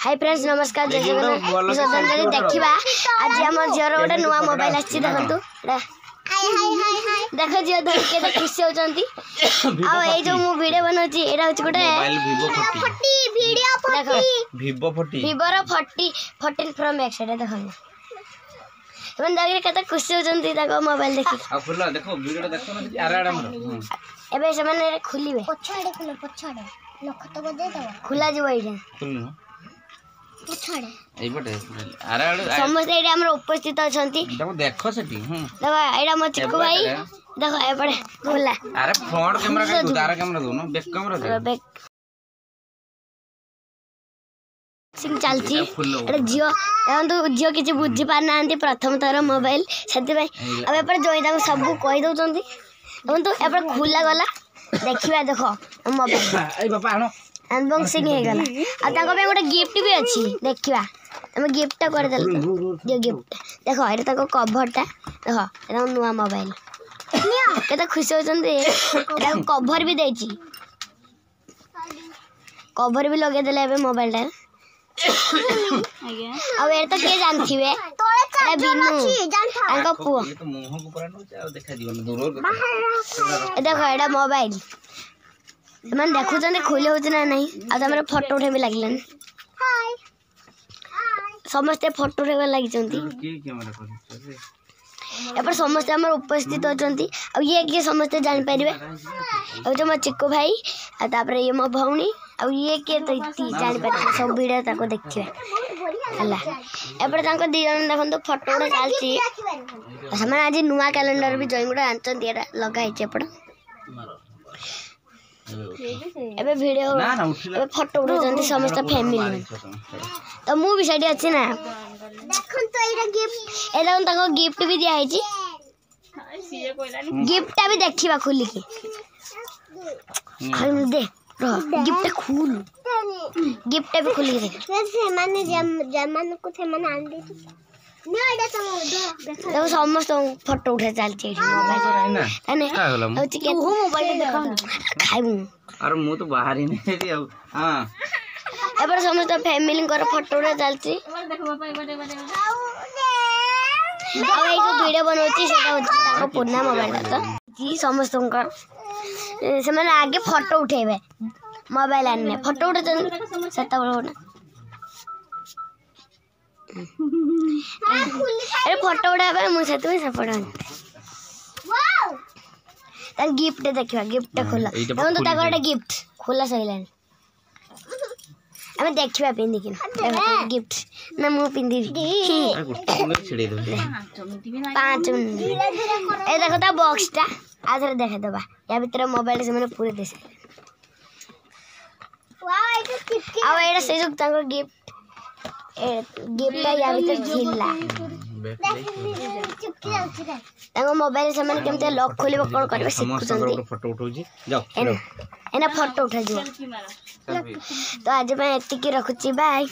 Hi friends नमस्कार जय जगन्नाथ सदन देखा आज आम झीर गोटे नुआ मोबाइल आसी देखो देख झील धर के खुशी होती जो मु वीडियो बनाऊँ यहाँ हूँ गोटे भिवोर 14 Pro Max देख के खुशी होती मोबाइल देखिए से खुले खुला समस्त ये उपस्थित अच्छा देख सेठी देखो मो चिक्कू भाई देखो एपटे खुला अरे फ्रंट कैमरा का तार कैमरा दो ना बैक कैमरा दे बैक सिंग चलती एटा जियो एंतु जियो किछि बुझी पार नांती प्रथम थर मोबाइल सेति भाई अब एपटे जोई ताको सब कहि दउचंती एंतु एपटे खुला गला देखिबा देखो मोबाइल ए बापा आनो अनबॉक्सिंग हे गला आ ताको पे गोटे गिफ्ट भी अछि देखिबा हम गिफ्ट कर देल जे गिफ्ट देखो एटा ताको कवर टा देखो एटा नुवा मोबाइल केते खुशी होचंती एटा कवर भी देछि कवर भी लगे देले एबे मोबाइल टा अब एटा तो के जानथिबे एटा बिनु ताको पुओ ये तो मुंह को परा न देखा दियो दूर देखो एटा मोबाइल मन देखु जने खोले होत ना नहीं आ हमरे फोटो उठे भी लागलन हाय समस्त फोटो उठे लागि चंती की कैमरा कर एपर समस्त हमर उपस्थित होचंती अब ये के समस्त जान परिबे अब जो म चिक्कू भाई आ तापर ये मो भौणी अब ये के तो जान परिबे सब वीडियो ताको देखिबे हला एपर तांको दी जन देखन तो फोटो उठे चालची समान आज नुवा कैलेंडर भी जॉइन गुडा आंचंती एटा लगाई छे पड़ एबे वीडियो एबे फोटो उठौचंती समस्त फैमिली तो मु भी साइड अछि ना देखन तो एरा गिफ्ट एला ताको गिफ्ट भी दिया है छी सीए कोइलानी गिफ्ट भी देखिबा खुली के हम दे गिफ्ट खुल गिफ्ट भी खुली दे से माने जमान को थे माने आन दे देखो समस्त फोटो उठे चलती मोबाइल है के मोबाइल देखो खाइबू अरे मु तो बाहर ही नहीं रे हां एबर समस्त फैमिली कर फोटो उठे चलती देखो पापा एबे अब ये जो वीडियो बनौती सेटा होती ताको पुरना मोबाइल तो जी समस्त से माने आगे फोटो उठेबे मोबाइल आने फोटो उठे सेटा बोलो अरे फोटो उठाबे मु सेत में सपड़ा वाओ ता गिफ्ट देखिबा गिफ्ट खोला देखो तो ताको गिफ्ट खोला सइलान हम देखिबा पिंदी कि गिफ्ट ना मु पिंदी छिड़े दो 5 मिनट ए देखो ता बॉक्स टा आधर देखे दबा या भीतर मोबाइल से मैंने पूरे देसे वाओ एटा चिपकी अब एटा से जो ताको गिफ्ट गिफ्ट या भीतर झिल्ला ताको मोबाइल से मैंने केमते लॉक खोलिबो कोन करबे सिखुचंती फोटो उठौ जी जाओ एना फोटो उठा जो तो आज मैं एतिकी रखुची बाय।